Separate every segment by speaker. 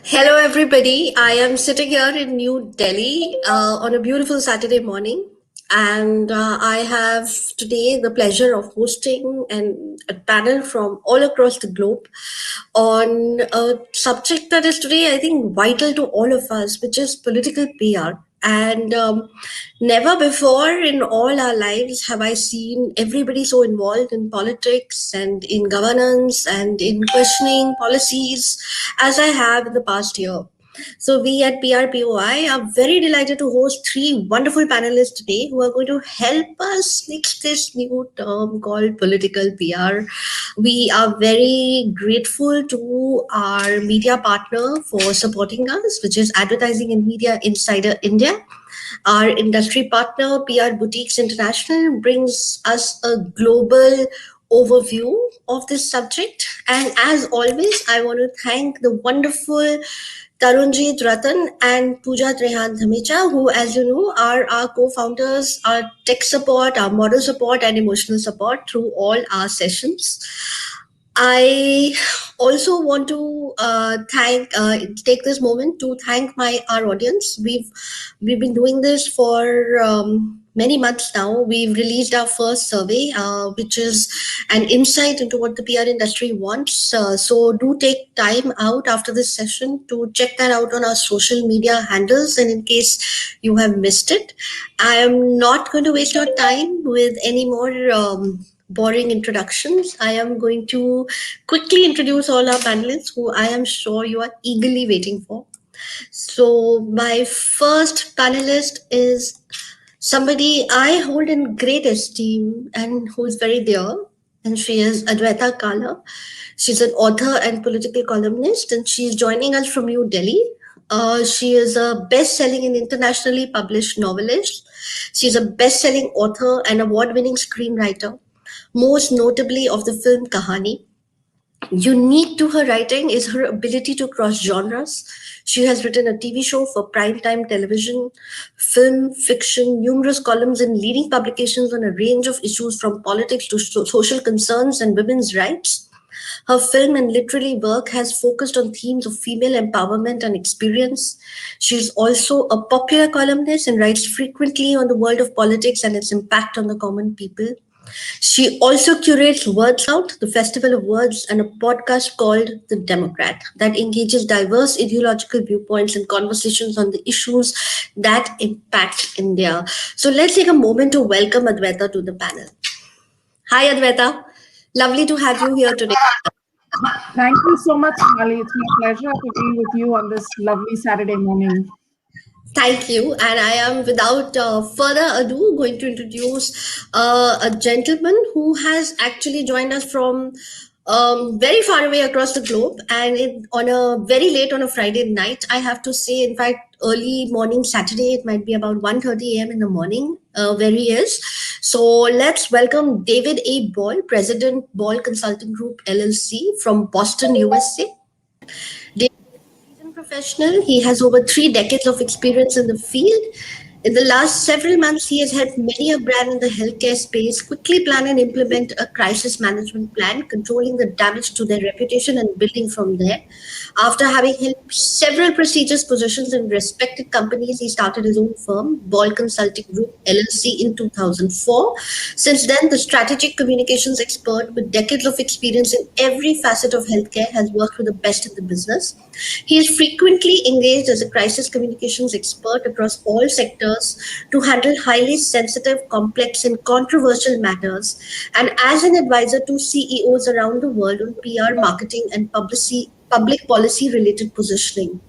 Speaker 1: Hello, everybody. I am sitting here in New Delhi on a beautiful Saturday morning, and I have today the pleasure of hosting a panel from all across the globe on a subject that is today, I think, vital to all of us, which is political PR. And never before in all our lives have I seen everybody so involved in politics and in governance and in questioning policies as I have in the past year. So we at PRPOI are very delighted to host three wonderful panelists today who are going to help us fix this new term called political PR. We are very grateful to our media partner for supporting us, which is Advertising and Media Insider India. Our industry partner, PR Boutiques International, brings us a global overview of this subject. And as always, I want to thank the wonderful Tarunjit Ratan and Pooja Trehan Dhamecha, who, as you know, are our co-founders, our tech support, our model support, and emotional support through all our sessions. I also want to take this moment to thank our audience. We've been doing this for many months now. We've released our first survey, which is an insight into what the PR industry wants. So do take time out after this session to check that out on our social media handles. And in case you have missed it, I am not going to waste your time with any more boring introductions. I am going to quickly introduce all our panelists who I am sure you are eagerly waiting for. So my first panelist is somebody I hold in great esteem and who is very dear, and she is Advaita Kala. She's an author and political columnist, and she's joining us from New Delhi. She is a best-selling and internationally published novelist. She's a best-selling author and award-winning screenwriter, most notably of the film Kahani. Unique to her writing is her ability to cross genres. She has written a TV show for primetime television, film, fiction, numerous columns in leading publications on a range of issues from politics to social concerns and women's rights. Her film and literary work has focused on themes of female empowerment and experience. She is also a popular columnist and writes frequently on the world of politics and its impact on the common people. She also curates Words Out, the Festival of Words, and a podcast called The Democrat that engages diverse ideological viewpoints and conversations on the issues that impact India. So let's take a moment to welcome Advaita to the panel. Hi, Advaita. Lovely to have you here today.
Speaker 2: Thank you so much, Mali. It's my pleasure to be with you on this lovely Saturday morning.
Speaker 1: Thank you. And I am, without further ado, going to introduce a gentleman who has actually joined us from very far away across the globe, and on a very late on a Friday night, I have to say, in fact, early morning Saturday, it might be about 1:30 a.m. in the morning, where he is. So let's welcome David A. Ball, President, Ball Consulting Group, LLC from Boston, USA. David is a seasoned professional. He has over 3 decades of experience in the field. In the last several months, he has helped many a brand in the healthcare space quickly plan and implement a crisis management plan, controlling the damage to their reputation and building from there. After having held several prestigious positions in respected companies, he started his own firm, Ball Consulting Group, LLC, in 2004. Since then, the strategic communications expert with decades of experience in every facet of healthcare has worked with the best in the business. He is frequently engaged as a crisis communications expert across all sectors to handle highly sensitive, complex, and controversial matters, and as an advisor to CEOs around the world on PR, marketing, and public policy related positioning.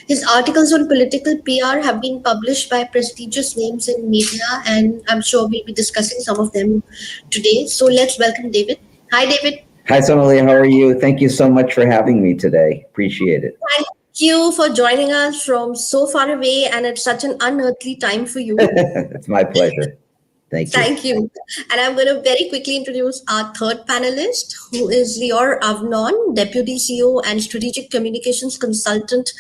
Speaker 1: His articles on political PR have been published by prestigious names in media, and I'm sure we'll be discussing some of them today. So let's welcome David. Hi, David.
Speaker 3: Hi, Sonali. How are you? Thank you so much for having me today. Appreciate it.
Speaker 1: Thank you for joining us from so far away and at such an unearthly time for you.
Speaker 3: It's my pleasure. Thank you.
Speaker 1: Thank you. And I'm going to very quickly introduce our third panelist, who is Lior Avnon, Deputy CEO and Strategic Communications Consultant,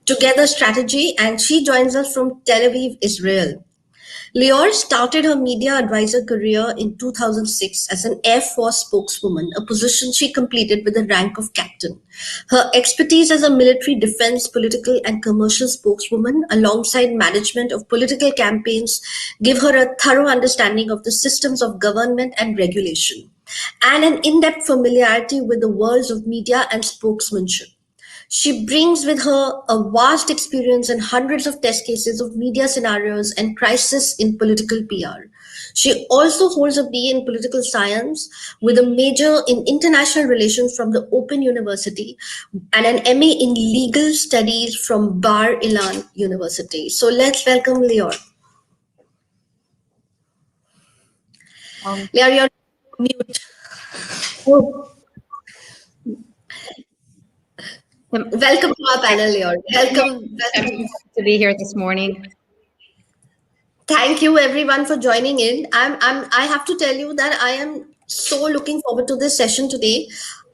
Speaker 1: Together Strategy, and she joins us from Tel Aviv, Israel. Lior started her media advisor career in 2006 as an Air Force spokeswoman, a position she completed with the rank of captain. Her expertise as a military defense, political and commercial spokeswoman, alongside management of political campaigns, give her a thorough understanding of the systems of government and regulation, and an in-depth familiarity with the worlds of media and spokesmanship. She brings with her a vast experience in hundreds of test cases of media scenarios and crisis in political PR. She also holds a BA in political science with a major in international relations from the Open University and an MA in legal studies from Bar Ilan University. So let's welcome Lior. Lior, you're mute. Welcome to our panel, Lior. Welcome.
Speaker 4: To be here this morning.
Speaker 1: Thank you everyone for joining in. I have to tell you that I am so looking forward to this session today.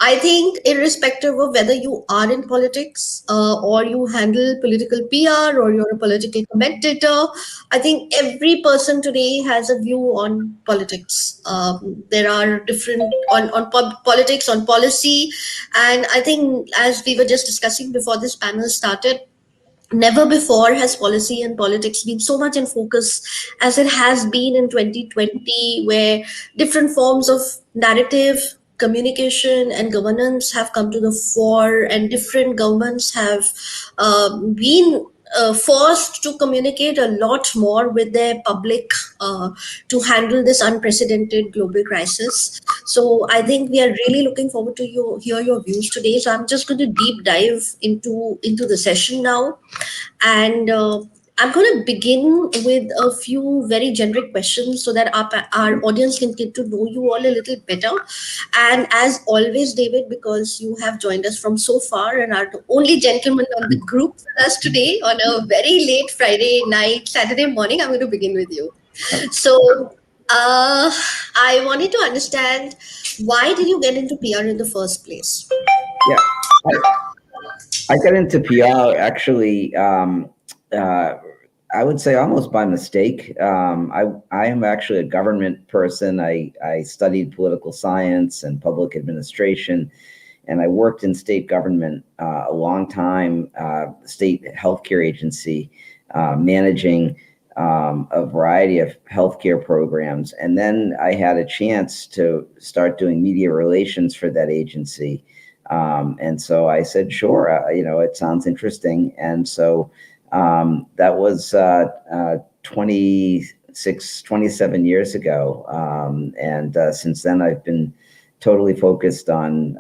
Speaker 1: I think irrespective of whether you are in politics or you handle political PR or you're a political commentator, I think every person today has a view on politics. There are different on politics, on policy, and I think as we were just discussing before this panel started, never before has policy and politics been so much in focus as it has been in 2020, where different forms of narrative, communication, and governance have come to the fore, and different governments have been forced to communicate a lot more with their public to handle this unprecedented global crisis. So I think we are really looking forward to hear your views today. So I'm just going to deep dive into the session now, and I'm going to begin with a few very generic questions so that our audience can get to know you all a little better. And as always, David, because you have joined us from so far and are the only gentleman on the group with us today on a very late Friday night, Saturday morning, I'm going to begin with you. So I wanted to understand, why did you get into PR in the first place?
Speaker 3: Yeah, I got into PR actually, I would say almost by mistake. I am actually a government person. I studied political science and public administration, and I worked in state government a long time, state healthcare agency, managing a variety of healthcare programs. And then I had a chance to start doing media relations for that agency. And so I said, sure, it sounds interesting. And so that was 27 years ago. And since then, I've been totally focused on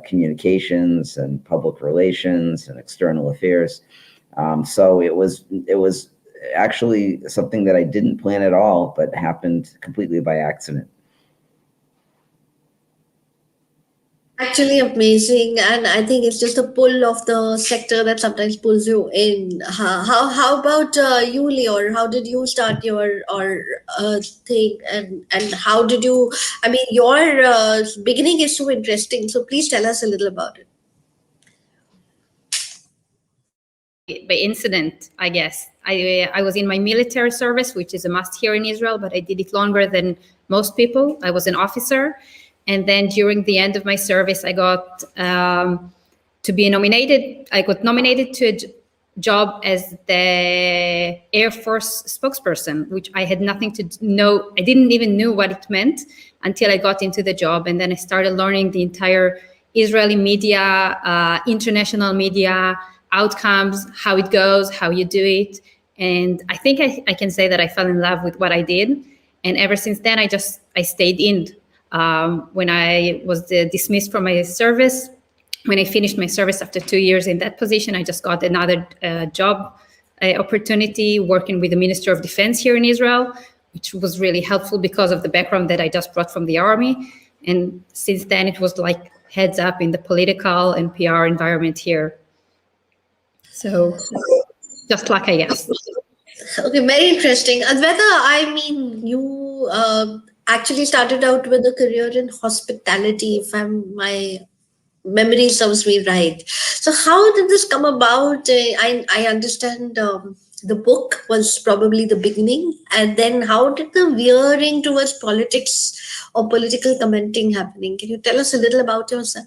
Speaker 3: communications and public relations and external affairs. So it was actually something that I didn't plan at all, but happened completely by accident.
Speaker 1: Actually amazing, and I think it's just a pull of the sector that sometimes pulls you in. How about you, Lior? How did you start your thing, and how did you? I mean, your beginning is so interesting. So please tell us a little about it.
Speaker 4: By incident, I guess. I was in my military service, which is a must here in Israel, but I did it longer than most people. I was an officer. And then during the end of my service, I got to be nominated. I got nominated to a job as the Air Force spokesperson, which I had nothing to know. I didn't even know what it meant until I got into the job. And then I started learning the entire Israeli media, international media, outcomes, how it goes, how you do it. And I think I can say that I fell in love with what I did. And ever since then, I stayed in. When I was dismissed from my service, when I finished my service after 2 years in that position, I just got another job opportunity working with the Minister of Defense here in Israel, which was really helpful because of the background that I just brought from the army. And since then, it was like heads up in the political and PR environment here. So just luck, I guess.
Speaker 1: Okay, very interesting. Advaita, I mean, you actually started out with a career in hospitality, if my memory serves me right. So how did this come about? I understand the book was probably the beginning, and then how did the veering towards politics or political commenting happening? Can you tell us a little about yourself?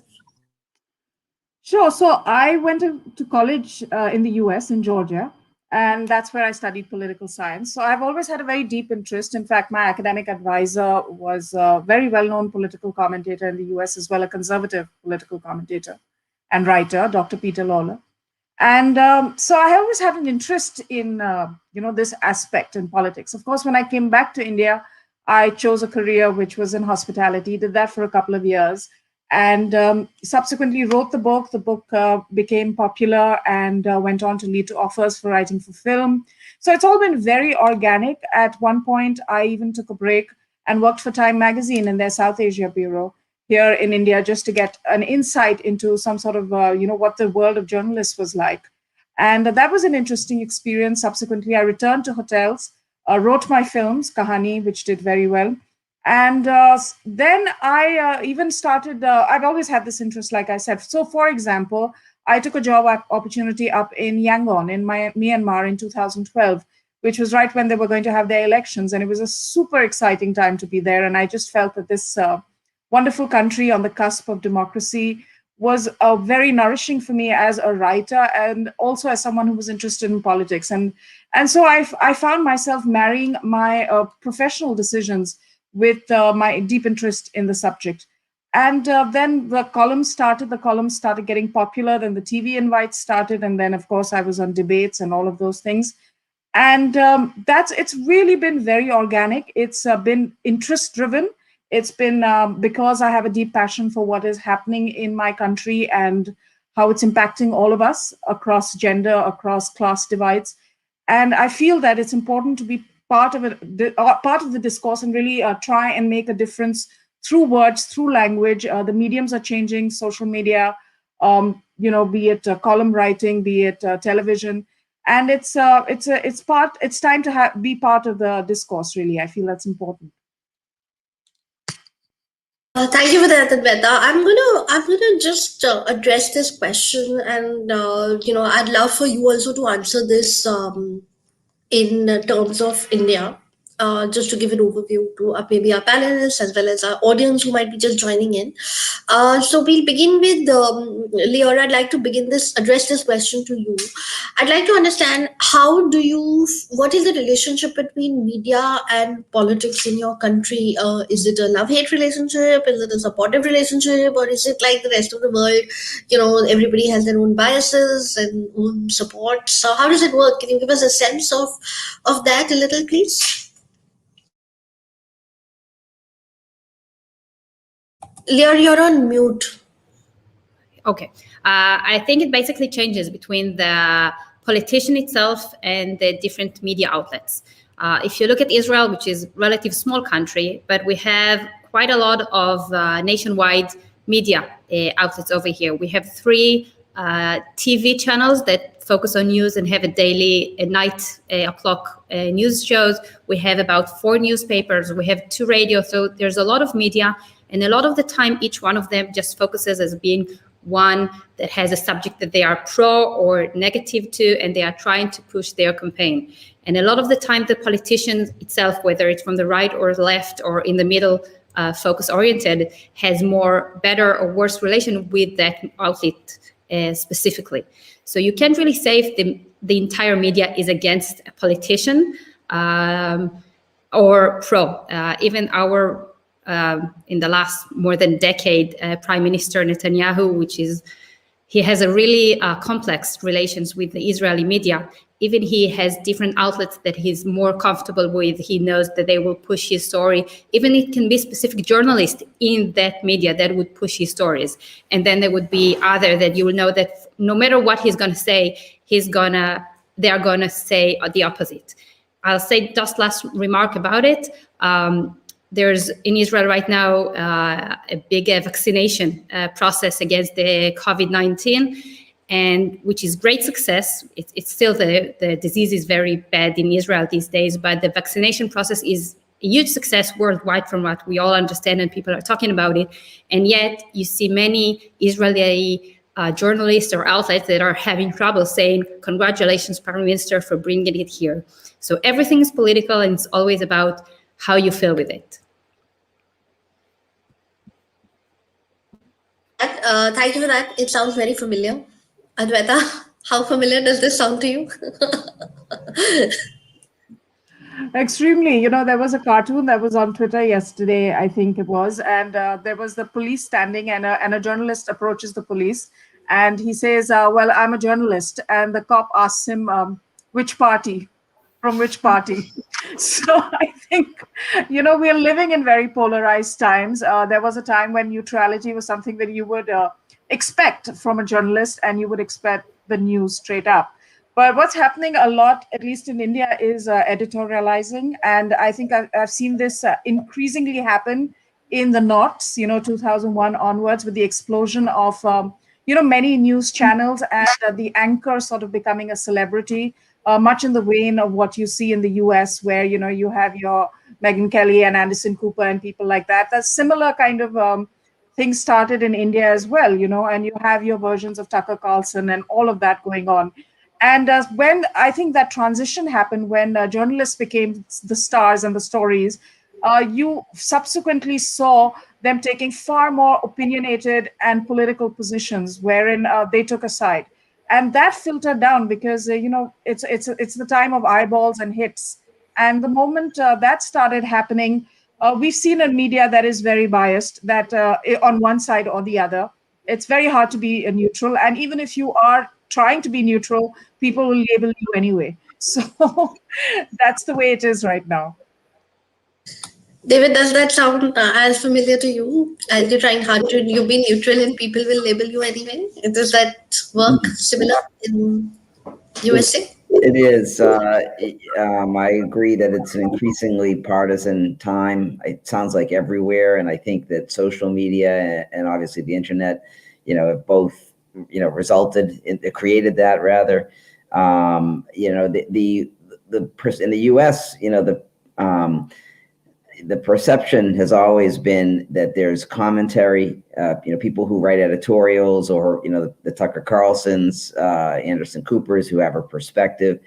Speaker 2: Sure. So I went to college in the US, in Georgia, and that's where I studied political science. So I've always had a very deep interest. In fact, my academic advisor was a very well known political commentator in the US, as well, a conservative political commentator and writer, Dr. Peter Lawler. And so I always had an interest in this aspect in politics. Of course, when I came back to India, I chose a career which was in hospitality, did that for a couple of years, and subsequently wrote the book. The book became popular and went on to lead to offers for writing for film. So it's all been very organic. At one point, I even took a break and worked for Time Magazine in their South Asia bureau here in India, just to get an insight into some sort of, what the world of journalists was like. And that was an interesting experience. Subsequently, I returned to hotels, wrote my films, Kahani, which did very well. And then I even started, I've always had this interest, like I said. So, for example, I took a job opportunity up in Yangon in Myanmar in 2012, which was right when they were going to have their elections. And it was a super exciting time to be there. And I just felt that this wonderful country on the cusp of democracy was very nourishing for me as a writer and also as someone who was interested in politics. And so I found myself marrying my professional decisions with my deep interest in the subject. And then the columns started getting popular, then the TV invites started, and then, of course, I was on debates and all of those things. And it's really been very organic. It's been interest-driven. It's been because I have a deep passion for what is happening in my country and how it's impacting all of us across gender, across class divides. And I feel that it's important to be part of the discourse and really try and make a difference through words, through language. The mediums are changing, social media, be it column writing, be it television. And it's time to be part of the discourse, really. I feel that's important.
Speaker 1: Thank you for that, Advaita. I'm gonna just address this question, and I'd love for you also to answer this in terms of India. Just to give an overview to maybe our panelists as well as our audience who might be just joining in. So we'll begin with Leora. I'd like to address this question to you. I'd like to understand what is the relationship between media and politics in your country? Is it a love-hate relationship? Is it a supportive relationship? Or is it like the rest of the world? Everybody has their own biases and own support. So how does it work? Can you give us a sense of that a little, please? Lear, you're on mute.
Speaker 4: Okay. I think it basically changes between the politician itself and the different media outlets. If you look at Israel, which is a relatively small country, but we have quite a lot of nationwide media outlets over here. We have 3 TV channels that focus on news and have a daily, night o'clock news shows. We have about 4 newspapers. We have 2 radio. So there's a lot of media. And a lot of the time, each one of them just focuses as being one that has a subject that they are pro or negative to, and they are trying to push their campaign. And a lot of the time, the politician itself, whether it's from the right or the left or in the middle, focus-oriented, has better or worse relation with that outlet specifically. So you can't really say if the entire media is against a politician or pro. Even our in the last more than decade, Prime Minister Netanyahu, he has a really complex relations with the Israeli media. Even he has different outlets that he's more comfortable with. He knows that they will push his story. Even it can be specific journalists in that media that would push his stories. And then there would be other that you will know that no matter what he's going to say, they are going to say the opposite. I'll say just last remark about it. There's in Israel right now a big vaccination process against the COVID-19, and which is great success. It's still the disease is very bad in Israel these days, but the vaccination process is a huge success worldwide from what we all understand and people are talking about it. And yet you see many Israeli journalists or outlets that are having trouble saying, congratulations, Prime Minister, for bringing it here. So everything is political, and it's always about how you feel with it.
Speaker 1: Thank you for that. It sounds very familiar. Advaita, how familiar does this sound to you?
Speaker 2: Extremely. There was a cartoon that was on Twitter yesterday, I think it was, and there was the police standing, and a journalist approaches the police, and he says, well, I'm a journalist. And the cop asks him, which party? From which party? So I think, we're living in very polarized times. There was a time when neutrality was something that you would expect from a journalist, and you would expect the news straight up. But what's happening a lot, at least in India, is editorializing. And I think I've seen this increasingly happen in the North, 2001 onwards, with the explosion of, many news channels, and the anchor sort of becoming a celebrity, much in the vein of what you see in the US, where, you have your Megyn Kelly and Anderson Cooper and people like that. That's similar kind of things started in India as well, and you have your versions of Tucker Carlson and all of that going on. And when I think that transition happened, when journalists became the stars and the stories, you subsequently saw them taking far more opinionated and political positions, wherein they took a side, and that filtered down because it's the time of eyeballs and hits. And the moment that started happening, we've seen a media that is very biased, that on one side or the other, it's very hard to be neutral. And even if you are trying to be neutral, people will label you anyway. So that's the way it is right now.
Speaker 1: David, does that sound as familiar to you? As you're trying hard to you be neutral and people will label you anyway? Does that work similar in USA?
Speaker 3: It is. I agree that it's an increasingly partisan time. It sounds like everywhere, and I think that social media and obviously the internet, have both, created that rather. In the U.S., the perception has always been that there's commentary, people who write editorials, or, the Tucker Carlsons, Anderson Coopers, who have a perspective.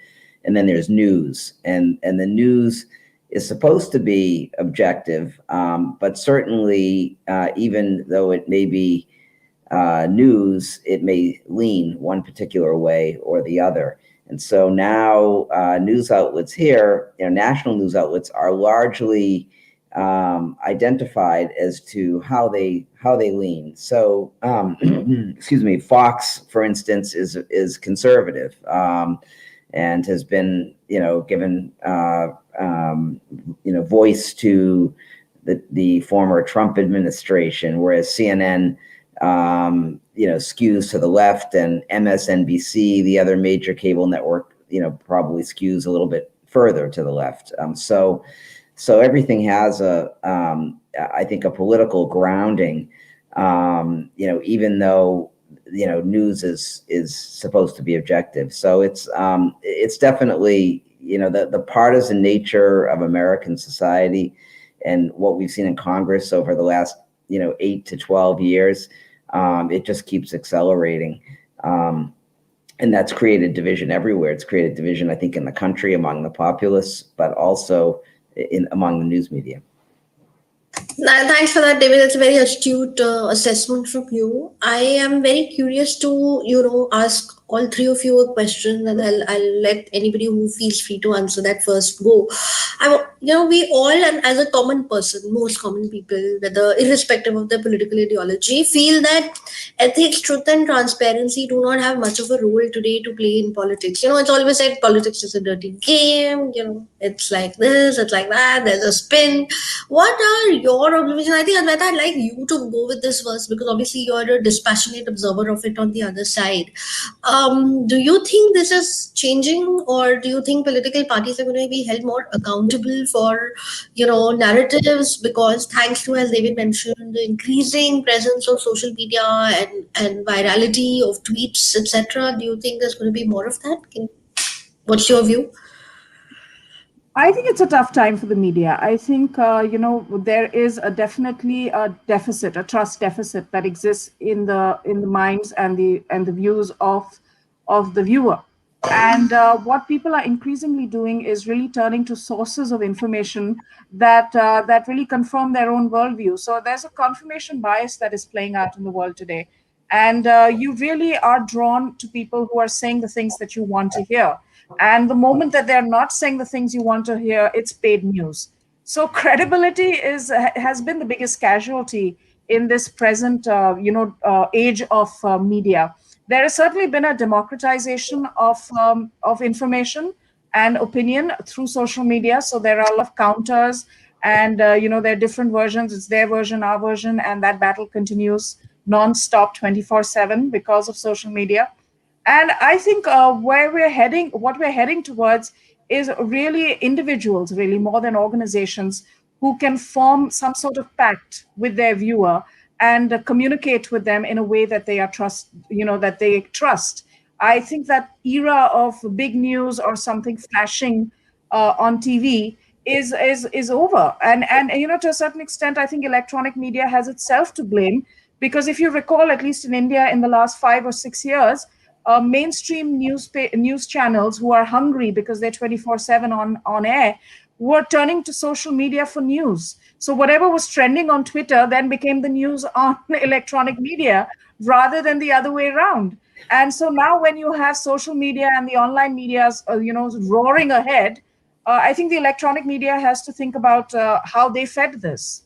Speaker 3: And then there's news, and the news is supposed to be objective. But certainly, even though it may be news, it may lean one particular way or the other. And so now news outlets here, national news outlets, are largely identified as to how they lean. So, excuse me, Fox, for instance, is conservative, and has been, given, voice to the former Trump administration, whereas CNN, skews to the left, and MSNBC, the other major cable network, probably skews a little bit further to the left. So everything has I think, a political grounding, even though, news is supposed to be objective. So it's definitely, the partisan nature of American society, and what we've seen in Congress over the last, 8 to 12 years, it just keeps accelerating. And that's created division everywhere. It's created division, I think, in the country among the populace, but also among the news media.
Speaker 1: Thanks for that, David. That's a very astute assessment from you. I am very curious to, ask all three of you a question, and I'll let anybody who feels free to answer that first go. We all, and as a common person, most common people, whether irrespective of their political ideology, feel that ethics, truth, and transparency do not have much of a role today to play in politics. It's always said politics is a dirty game. It's like this, it's like that. There's a spin. What are your observations? I think, Advaita, I'd like you to go with this first, because obviously you're a dispassionate observer of it on the other side. Do you think this is changing, or do you think political parties are going to be held more accountable for, narratives? Because thanks to, as David mentioned, the increasing presence of social media and virality of tweets, etc., do you think there's going to be more of that? What's your view?
Speaker 2: I think it's a tough time for the media. I think there is definitely a deficit, a trust deficit that exists in the minds and the views of the viewer. And what people are increasingly doing is really turning to sources of information that really confirm their own worldview. So there's a confirmation bias that is playing out in the world today, and you really are drawn to people who are saying the things that you want to hear. And the moment that they're not saying the things you want to hear, it's paid news. So credibility has been the biggest casualty in this present age of media. There has certainly been a democratization of information and opinion through social media. So there are a lot of counters, and there are different versions. It's their version, our version, and that battle continues non-stop 24/7 because of social media. And I think what we're heading towards is really individuals, really more than organizations, who can form some sort of pact with their viewer and communicate with them in a way that that they trust. I think that era of big news or something flashing on TV is over. And to a certain extent, I think electronic media has itself to blame, because if you recall, at least in India, in the last 5 or 6 years, mainstream news channels who are hungry because they're 24/7 on air were turning to social media for news. So whatever was trending on Twitter then became the news on electronic media rather than the other way around. And so now when you have social media and the online medias, roaring ahead, I think the electronic media has to think about how they fed this.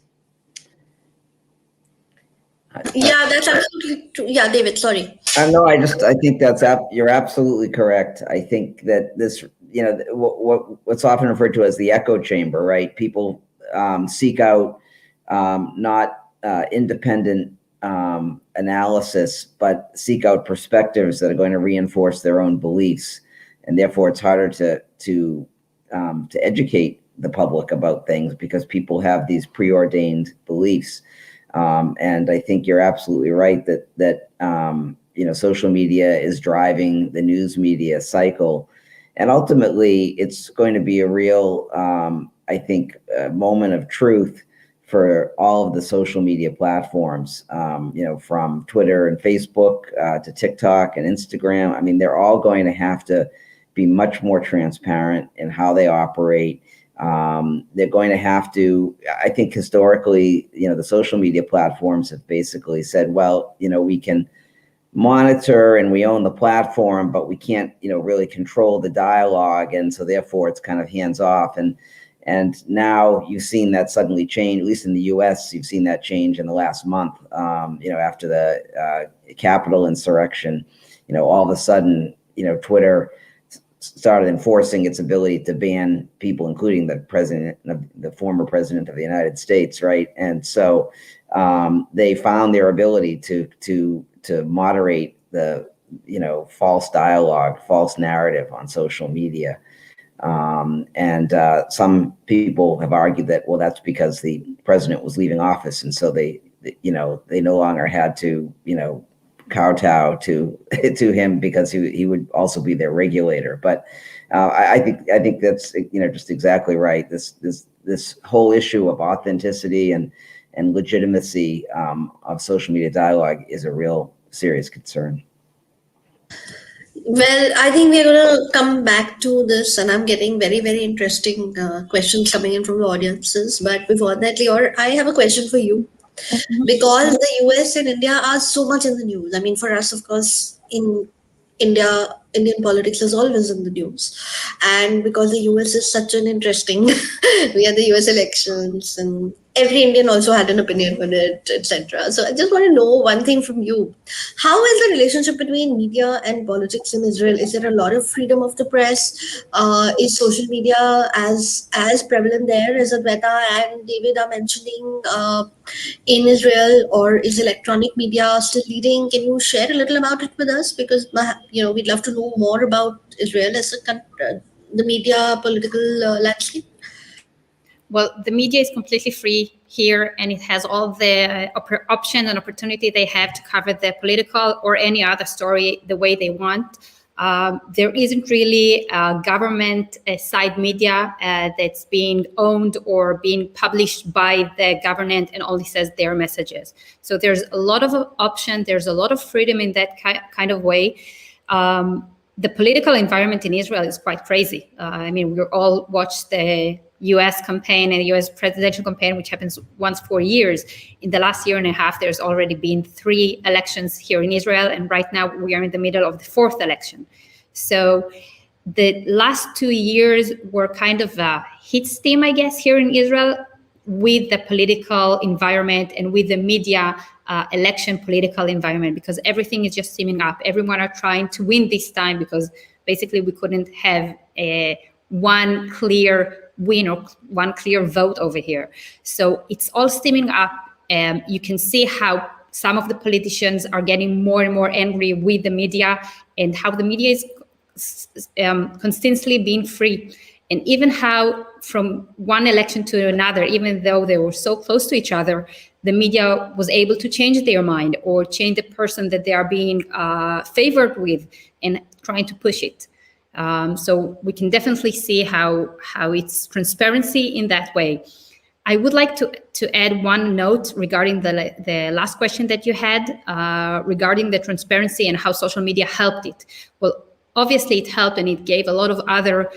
Speaker 1: Yeah, that's absolutely true. Yeah, David, sorry.
Speaker 3: No, I think you're absolutely correct. I think that this, what's often referred to as the echo chamber, right? People seek out not independent analysis, but seek out perspectives that are going to reinforce their own beliefs, and therefore it's harder to educate the public about things because people have these preordained beliefs. And I think you're absolutely right that social media is driving the news media cycle, and ultimately it's going to be a real, I think, moment of truth for all of the social media platforms. From Twitter and Facebook to TikTok and Instagram. I mean, they're all going to have to be much more transparent in how they operate. They're going to have to, I think historically, the social media platforms have basically said, well, we can monitor and we own the platform, but we can't, really control the dialogue. And so therefore it's kind of hands off. And now you've seen that suddenly change, at least in the US, you've seen that change in the last month, after the Capitol insurrection, all of a sudden, Twitter started enforcing its ability to ban people, including the former president of the United States, right? And so they found their ability to moderate the false dialogue, false narrative on social media. And some people have argued that, well, that's because the president was leaving office, and so they no longer had to kowtow to him because he would also be their regulator. But I think that's just exactly right. This whole issue of authenticity and legitimacy of social media dialogue is a real serious concern.
Speaker 1: Well, I think we're going to come back to this, and I'm getting very, very interesting questions coming in from the audiences. But before that, Lior, I have a question for you. Because the US and India are so much in the news. I mean, for us, of course, in India, Indian politics is always in the news. And because the US is such an interesting, we had the US elections, and every Indian also had an opinion on it, etc. So I just want to know one thing from you. How is the relationship between media and politics in Israel? Is there a lot of freedom of the press? Is social media as prevalent there as Advaita and David are mentioning in Israel, or is electronic media still leading? Can you share a little about it with us? Because we'd love to know more about Israel as a country, the media political landscape.
Speaker 4: Well, the media is completely free here, and it has all the option and opportunity they have to cover the political or any other story the way they want. There isn't really a government side media that's being owned or being published by the government and only says their messages. So there's a lot of option. There's a lot of freedom in that kind of way. The political environment in Israel is quite crazy. I mean, we all watched the US campaign and the US presidential campaign, which happens once 4 years. In the last year and a half, there's already been 3 elections here in Israel. And right now we are in the middle of the 4th election. So the last 2 years were kind of a hit steam, I guess, here in Israel with the political environment and with the media election political environment, because everything is just steaming up. Everyone are trying to win this time because basically we couldn't have one clear win or one clear vote over here. So it's all steaming up. You can see how some of the politicians are getting more and more angry with the media and how the media is constantly being free. And even how from one election to another, even though they were so close to each other, the media was able to change their mind or change the person that they are being favored with and trying to push it. So we can definitely see how it's transparency in that way. I would like to add one note regarding the last question that you had regarding the transparency and how social media helped it. Well, obviously it helped and it gave a lot of other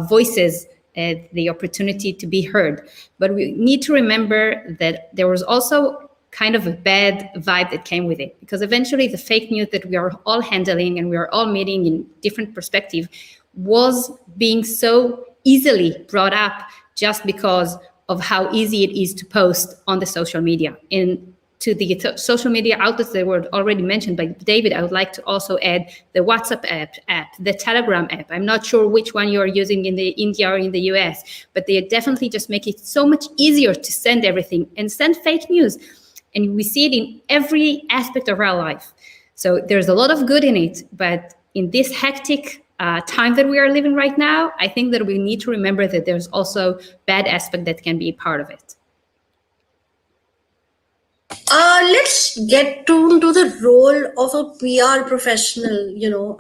Speaker 4: voices the opportunity to be heard. But we need to remember that there was also kind of a bad vibe that came with it, because eventually the fake news that we are all handling and we are all meeting in different perspective was being so easily brought up just because of how easy it is to post on the social media. And to the social media outlets that were already mentioned by David, I would like to also add the WhatsApp app, the Telegram app. I'm not sure which one you are using in the India or in the US, but they definitely just make it so much easier to send everything and send fake news. And we see it in every aspect of our life. So there's a lot of good in it, but in this hectic time that we are living right now, I think that we need to remember that there's also bad aspect that can be a part of it.
Speaker 1: Let's get to the role of a PR professional.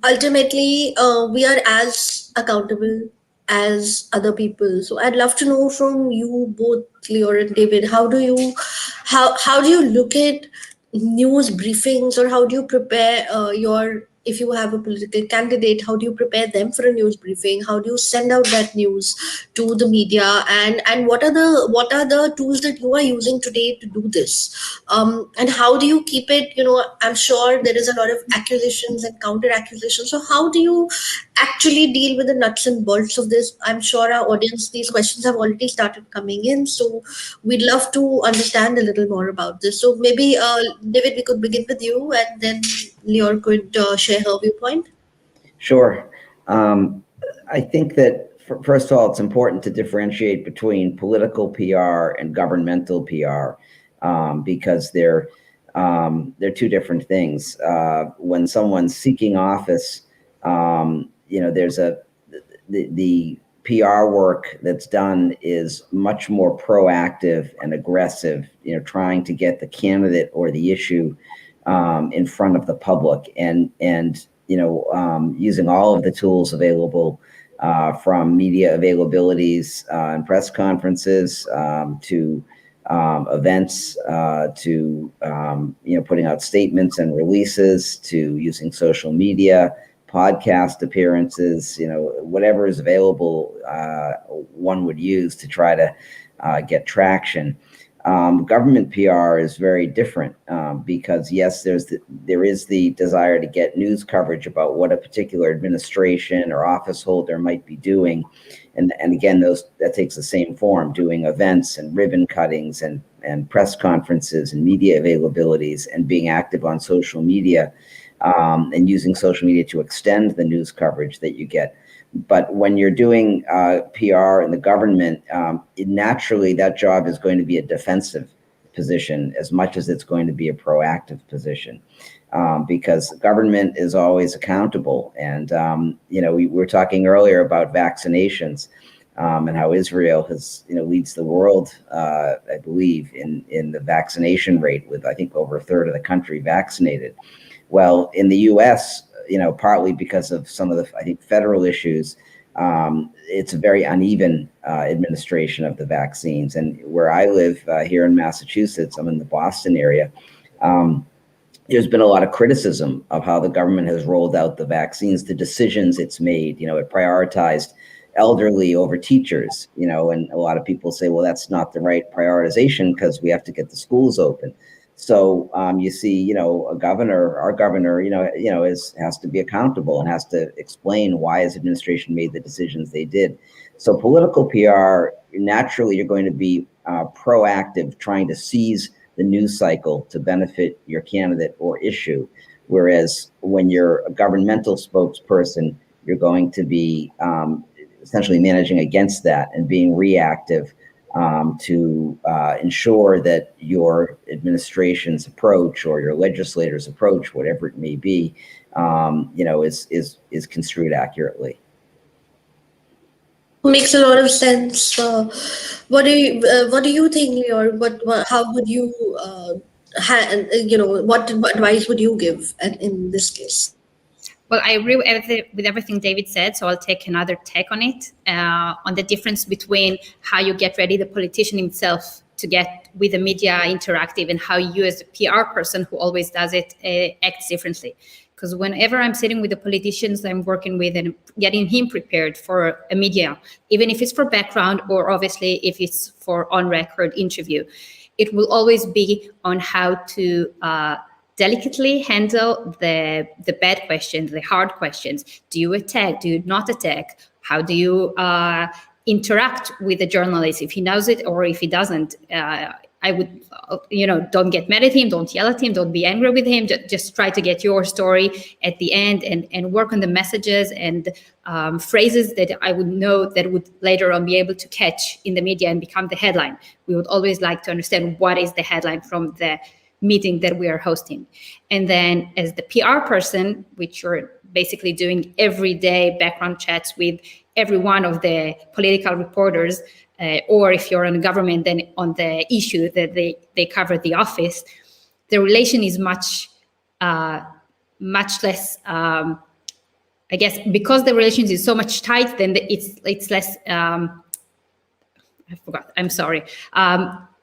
Speaker 1: Ultimately, we are as accountable as other people. So I'd love to know from you both, Leor and David, how do you look at news briefings, or how do you prepare if you have a political candidate, how do you prepare them for a news briefing? How do you send out that news to the media? And what are the tools that you are using today to do this? And how do you keep it? I'm sure there is a lot of accusations and counter accusations. So how do you actually deal with the nuts and bolts of this? I'm sure our audience, these questions have already started coming in. So we'd love to understand a little more about this. So maybe, David, we could begin with you, and then Leor could share her viewpoint.
Speaker 3: Sure. I think that, first of all, it's important to differentiate between political PR and governmental PR, because they're two different things. When someone's seeking office, there's the PR work that's done is much more proactive and aggressive, trying to get the candidate or the issue in front of the public, and using all of the tools available, from media availabilities and press conferences to events, to putting out statements and releases, to using social media, podcast appearances, whatever is available, one would use to try to get traction. Government PR is very different, because yes, there is the desire to get news coverage about what a particular administration or office holder might be doing, and again, that takes the same form, doing events and ribbon cuttings and press conferences and media availabilities, and being active on social media, and using social media to extend the news coverage that you get. But when you're doing PR in the government, naturally that job is going to be a defensive position as much as it's going to be a proactive position, because government is always accountable. And, we were talking earlier about vaccinations, and how Israel leads the world, I believe, in the vaccination rate, with, I think, over a third of the country vaccinated. Well, in the US, partly because of some of the, I think, federal issues. It's a very uneven administration of the vaccines. And where I live here in Massachusetts, I'm in the Boston area. There's been a lot of criticism of how the government has rolled out the vaccines, the decisions it's made. It prioritized elderly over teachers, and a lot of people say, well, that's not the right prioritization because we have to get the schools open. So you see, our governor, has to be accountable and has to explain why his administration made the decisions they did. So political PR, naturally, you're going to be proactive, trying to seize the news cycle to benefit your candidate or issue. Whereas when you're a governmental spokesperson, you're going to be essentially managing against that and being reactive to ensure that your administration's approach or your legislators' approach, whatever it may be, is construed accurately.
Speaker 1: Makes a lot of sense. What do you think, Lior? How would you, what advice would you give in this case?
Speaker 4: Well, I agree with everything David said, so I'll take another take on it, on the difference between how you get ready the politician himself to get with the media interactive and how you as a PR person who always does it acts differently. Because whenever I'm sitting with the politicians I'm working with and getting him prepared for a media, even if it's for background or obviously if it's for on-record interview, it will always be on how to delicately handle the bad questions, the hard questions. Do you attack? Do you not attack? How do you interact with the journalist if he knows it or if he doesn't? I would, don't get mad at him, don't yell at him, don't be angry with him. Just try to get your story at the end and work on the messages and phrases that I would know that would later on be able to catch in the media and become the headline. We would always like to understand what is the headline from the meeting that we are hosting. And then as the PR person, which you're basically doing everyday background chats with every one of the political reporters, or if you're in government, then on the issue that they cover the office, the relation is much less, I guess, because the relations is so much tight, then it's less, I forgot, I'm sorry.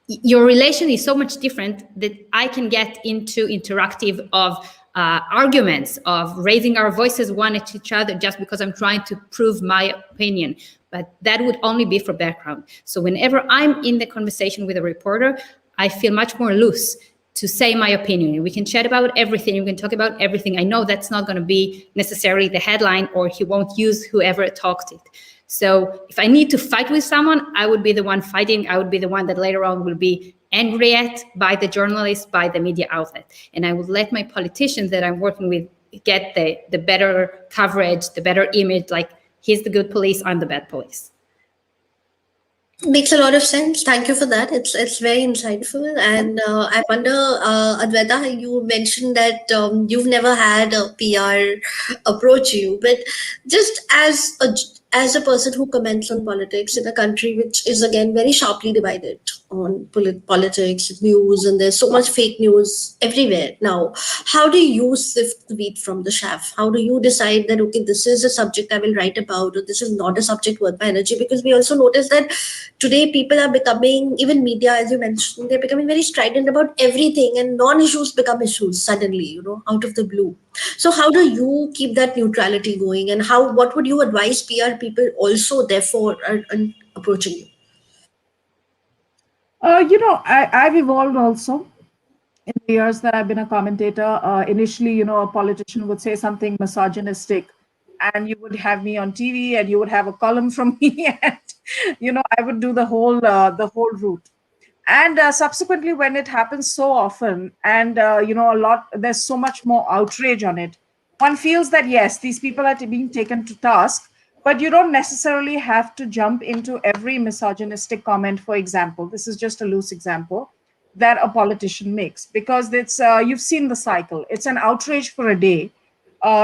Speaker 4: Your relation is so much different that I can get into interactive of arguments, of raising our voices one at each other just because I'm trying to prove my opinion. But that would only be for background. So whenever I'm in the conversation with a reporter, I feel much more loose to say my opinion. We can chat about everything. We can talk about everything. I know that's not going to be necessarily the headline, or he won't use whoever talked it. So if I need to fight with someone, I would be the one fighting. I would be the one that later on will be angry at by the journalist, by the media outlet. And I would let my politicians that I'm working with get the better coverage, the better image, like he's the good police, I'm the bad police.
Speaker 1: Makes a lot of sense. Thank you for that. It's very insightful. And I wonder, Advaita, you mentioned that you've never had a PR approach you, but just as a person who comments on politics in a country which is again very sharply divided on politics, news, and there's so much fake news everywhere now, how do you sift the wheat from the chaff? How do you decide that, okay, this is a subject I will write about, or this is not a subject worth my energy? Because we also notice that today people are becoming, even media, as you mentioned, they're becoming very strident about everything, and non-issues become issues suddenly, out of the blue. So how do you keep that neutrality going, and what would you advise PR people also therefore are approaching you?
Speaker 2: I've evolved also in the years that I've been a commentator. Initially, a politician would say something misogynistic, and you would have me on TV, and you would have a column from me, and I would do the whole route. And subsequently, when it happens so often, and there's so much more outrage on it, one feels that yes, these people are being taken to task, but you don't necessarily have to jump into every misogynistic comment. For example, this is just a loose example that a politician makes, because it's you've seen the cycle. It's an outrage for a day.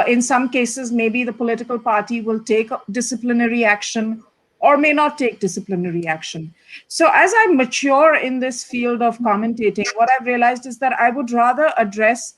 Speaker 2: In some cases, maybe the political party will take disciplinary action or may not take disciplinary action. So as I mature in this field of commentating, what I've realized is that I would rather address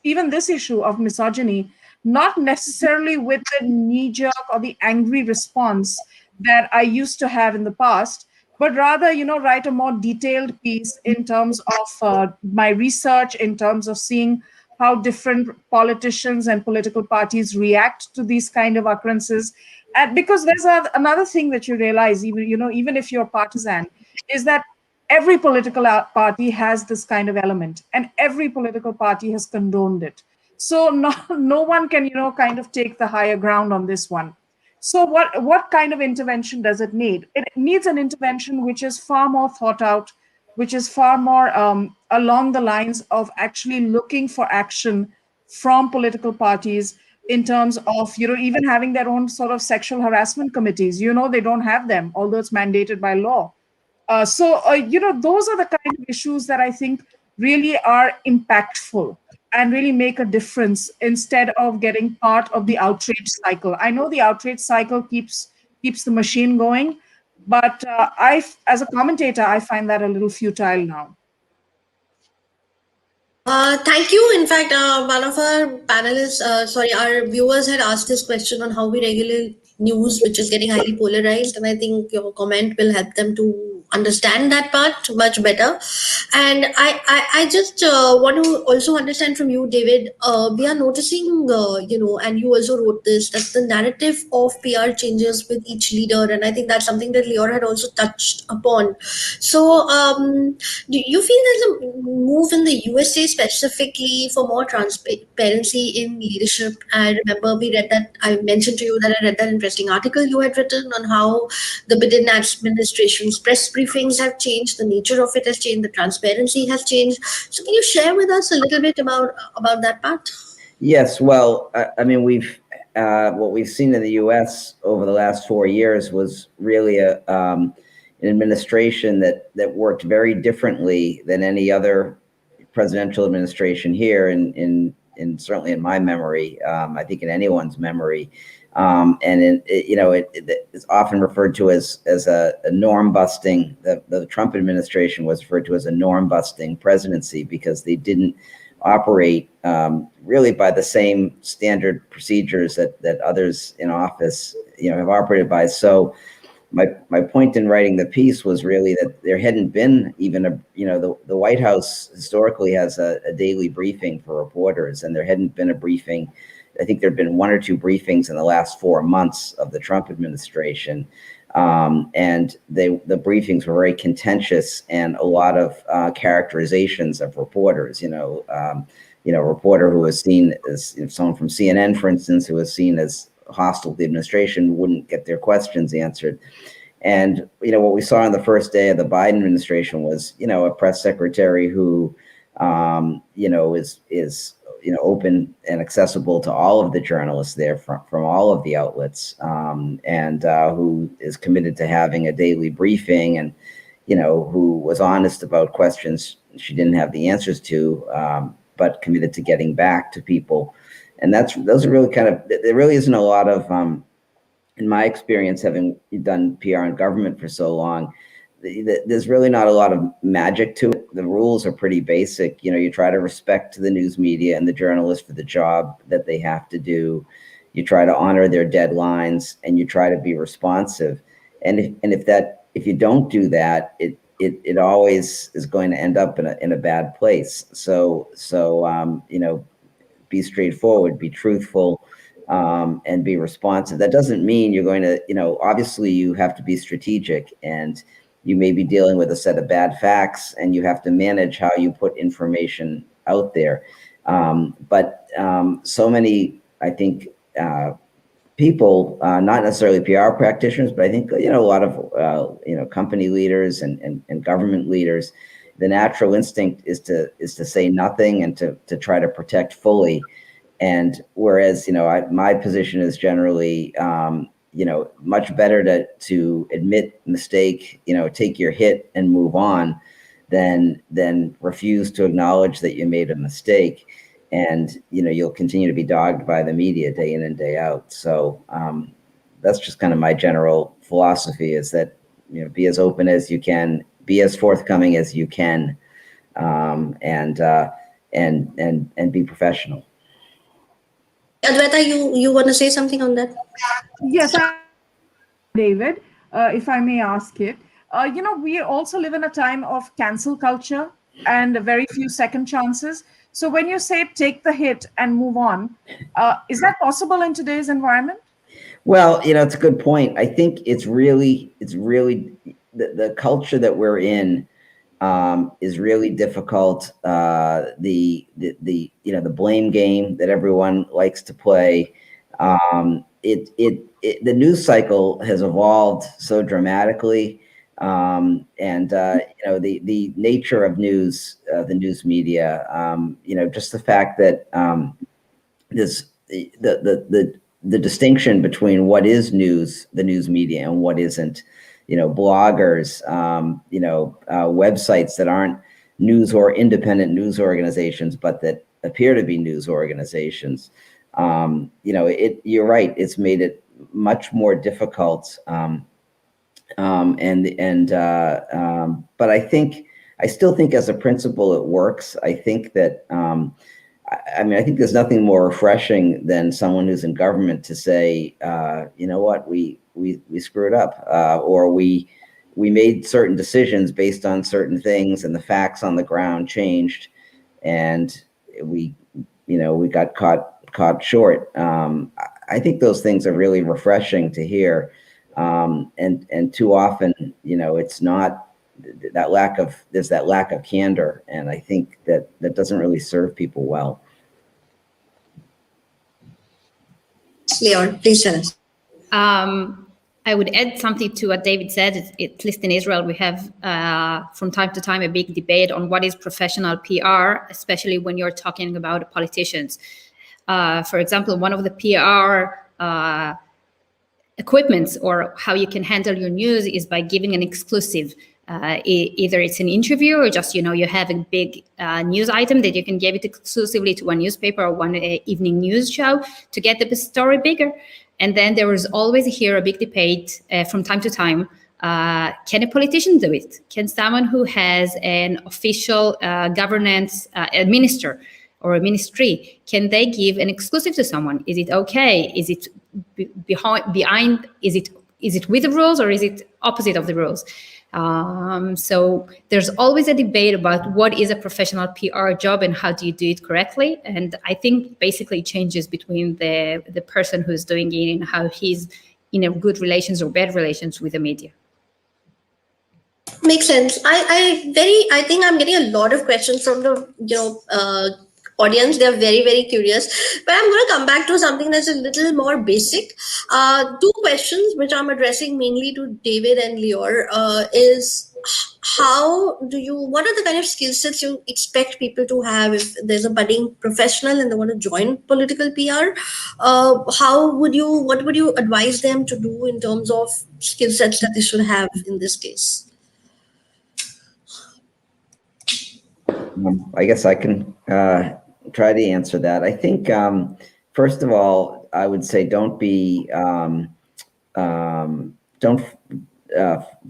Speaker 2: even this issue of misogyny not necessarily with the knee-jerk or the angry response that I used to have in the past, but rather, write a more detailed piece in terms of my research, in terms of seeing how different politicians and political parties react to these kind of occurrences. And because there's another thing that you realize, even if you're partisan, is that every political party has this kind of element, and every political party has condoned it. So no one can, kind of take the higher ground on this one. So what kind of intervention does it need? It needs an intervention which is far more thought out, which is far more along the lines of actually looking for action from political parties in terms of, even having their own sort of sexual harassment committees. They don't have them, although it's mandated by law. Those are the kind of issues that I think really are impactful and really make a difference instead of getting part of the outrage cycle. I know the outrage cycle keeps the machine going, but as a commentator, I find that a little futile now.
Speaker 1: Thank you. In fact, one of our panelists, our viewers had asked this question on how we regulate news, which is getting highly polarized. And I think your comment will help them to understand that part much better. And I just want to also understand from you, David, we are noticing, and you also wrote this, that the narrative of PR changes with each leader. And I think that's something that Lior had also touched upon. So do you feel there's a move in the USA specifically for more transparency in leadership? I remember I mentioned to you that I read that interesting article you had written on how the Biden administration's press briefings have changed, the nature of it has changed, the transparency has changed. So can you share with us a little bit about that part?
Speaker 3: Yes, well, I mean, what we've seen in the U.S. over the last 4 years was really an administration that worked very differently than any other presidential administration here, and certainly in my memory, I think in anyone's memory. It's often referred to as a norm busting. The Trump administration was referred to as a norm busting presidency because they didn't operate really by the same standard procedures that others in office have operated by. So my point in writing the piece was really that there hadn't been even the White House historically has a daily briefing for reporters, and there hadn't been a briefing. I think there'd been 1 or 2 briefings in the last 4 months of the Trump administration. And the briefings were very contentious and a lot of characterizations of reporters, a reporter who was seen as someone from CNN, for instance, who was seen as hostile to the administration, wouldn't get their questions answered. And, what we saw on the first day of the Biden administration was, a press secretary who, is open and accessible to all of the journalists there from all of the outlets, and who is committed to having a daily briefing, and, who was honest about questions she didn't have the answers to, but committed to getting back to people. And those are really there really isn't a lot of, in my experience, having done PR and government for so long, there's really not a lot of magic to it. The rules are pretty basic. You try to respect the news media and the journalists for the job that they have to do. You try to honor their deadlines, and you try to be responsive. And if you don't do that, it always is going to end up in a bad place. So be straightforward, be truthful, and be responsive. That doesn't mean you're going to, obviously you have to be strategic, and you may be dealing with a set of bad facts, and you have to manage how you put information out there. But so many, I think, people, not necessarily PR practitioners, but I think, a lot of, company leaders and government leaders, the natural instinct is to say nothing and to try to protect fully. And whereas, my position is generally, much better to admit mistake, take your hit and move on than refuse to acknowledge that you made a mistake. And, you'll continue to be dogged by the media day in and day out. So that's just kind of my general philosophy, is that, be as open as you can, be as forthcoming as you can, and be professional.
Speaker 1: Advaita, you want to say something on that?
Speaker 2: Yes, David, if I may ask it. We also live in a time of cancel culture and very few second chances. So when you say take the hit and move on, is that possible in today's environment?
Speaker 3: Well, it's a good point. I think it's really the culture that we're in is really difficult. The blame game that everyone likes to play. The news cycle has evolved so dramatically, and the nature of news, the news media. Just the fact that this the distinction between what is news, the news media, and what isn't. Bloggers, websites that aren't news or independent news organizations, but that appear to be news organizations. You're right. It's made it much more difficult. But I still think as a principle it works. I think that. I think there's nothing more refreshing than someone who's in government to say, you know what, we screwed up, or we made certain decisions based on certain things, and the facts on the ground changed, and we got caught short. I think those things are really refreshing to hear, and too often, it's not. There's that lack of candor, and I think that doesn't really serve people well.
Speaker 1: Leon, please tell us.
Speaker 4: I would add something to what David said. At least in Israel, we have from time to time a big debate on what is professional PR, especially when you're talking about politicians. For example, one of the PR equipments or how you can handle your news is by giving an exclusive. Either it's an interview or just, you have a big news item that you can give it exclusively to one newspaper or one evening news show to get the story bigger. And then there is always here a big debate from time to time. Can a politician do it? Can someone who has an official governance minister or a ministry, can they give an exclusive to someone? Is it okay? Is it behind? Is it with the rules or is it opposite of the rules? So there's always a debate about what is a professional PR job and how do you do it correctly. And I think basically it changes between the person who's doing it and how he's in a good relations or bad relations with the media.
Speaker 1: Makes sense. I think I'm getting a lot of questions from the audience. They're very, very curious, but I'm going to come back to something that's a little more basic. Two questions which I'm addressing mainly to David and Lior is what are the kind of skill sets you expect people to have if there's a budding professional and they want to join political PR? What would you advise them to do in terms of skill sets that they should have in this case?
Speaker 3: I guess I can try to answer that. I think, first of all, I would say don't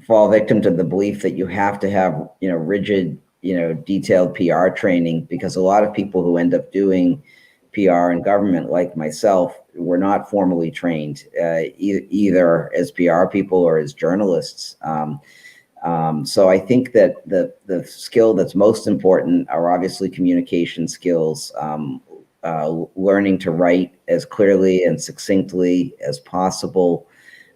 Speaker 3: fall victim to the belief that you have to have, rigid, detailed PR training, because a lot of people who end up doing PR in government, like myself, were not formally trained either as PR people or as journalists. So I think that the skill that's most important are obviously communication skills, learning to write as clearly and succinctly as possible,